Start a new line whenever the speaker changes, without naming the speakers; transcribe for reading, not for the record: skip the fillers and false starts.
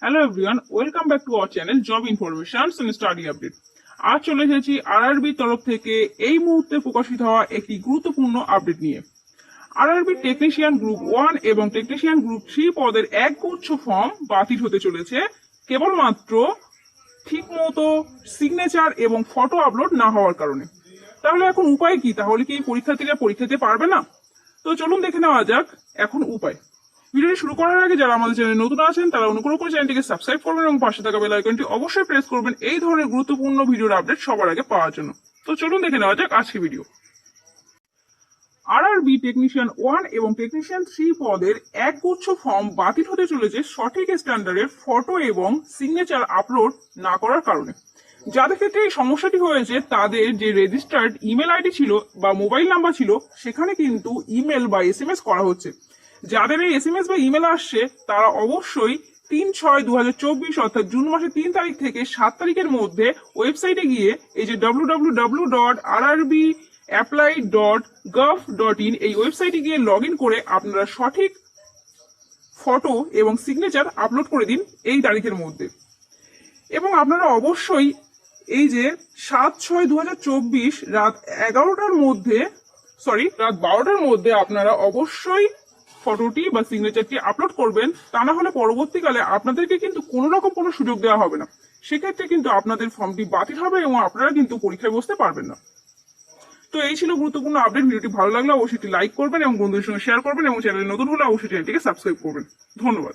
Hello everyone, welcome back to our channel job informations and study update. আজ চলে এসেছি RRB তরফ থেকে এই মুহূর্তে প্রকাশিত হওয়া একটি গুরুত্বপূর্ণ আপডেট নিয়ে। আরআরবি টেকনিশিয়ান গ্রুপ 1 এবং টেকনিশিয়ান গ্রুপ 3 পদের একগুচ্ছ ফর্ম বাতিল হতে চলেছে কেবলমাত্র ঠিকমতো সিগনেচার এবং ফটো আপলোড না হওয়ার কারণে। তাহলে এখন উপায় কি? তাহলে কি পরীক্ষার্থীরা পরীক্ষা দিতে পারবে না? তো চলুন দেখে নেওয়া যাক এখন উপায়। ভিডিওটি শুরু করার আগে যারা আমাদের চ্যানেলে নতুন আছেন তারা অনুগ্রহ করে চ্যানেলটিকে সাবস্ক্রাইব করবেন এবং পাশে থাকা বেল আইকনটি অবশ্যই প্রেস করবেন এই ধরনের গুরুত্বপূর্ণ ভিডিওর আপডেট সবার আগে পাওয়ার জন্য। তো চলুন দেখে নেওয়া যাক আজকে ভিডিও। আরআরবি টেকনিশিয়ান 1 এবং টেকনিশিয়ান 3 পদের একগুচ্ছ ফর্ম বাতিল হতে চলেছে সঠিক স্ট্যান্ডার্ডের ফটো এবং সিগনেচার আপলোড না করার কারণে। যাদের ক্ষেত্রে এই সমস্যাটি হয়েছে তাদের যে রেজিস্টার্ড ইমেল আইডি ছিল বা মোবাইল নাম্বার ছিল সেখানে কিন্তু ইমেল বা এসএমএস করা হচ্ছে। যাদের এই এসএমএস বা ইমেল আসছে তারা অবশ্যই 3/6/2024 অর্থাৎ জুন মাসের 3 তারিখ থেকে 7 তারিখের মধ্যে ওয়েবসাইটে গিয়ে এই যে www.rrbapply.gov.in এই ওয়েবসাইটে গিয়ে লগ ইন করে আপনারা সঠিক ফটো এবং সিগনেচার আপলোড করে দিন এই তারিখের মধ্যে। এবং আপনারা অবশ্যই এই যে 7/6/2024 রাত 12টার মধ্যে আপনারা অবশ্যই ফটোটি বা সিগনেচারটি আপলোড করবেন। তা না হলে পরবর্তীকালে আপনাদেরকে কিন্তু কোনো রকম কোনো সুযোগ দেওয়া হবে না। সেক্ষেত্রে কিন্তু আপনাদের ফর্মটি বাতিল হবে এবং আপনারা কিন্তু পরীক্ষায় বসতে পারবেন না। তো এই ছিল গুরুত্বপূর্ণ আপডেট। ভিডিওটি ভালো লাগলে অবশ্যই লাইক করবেন এবং বন্ধুদের সঙ্গে শেয়ার করবেন এবং চ্যানেলে নতুন হলে অবশ্যই চ্যানেলটিকে সাবস্ক্রাইব করবেন। ধন্যবাদ।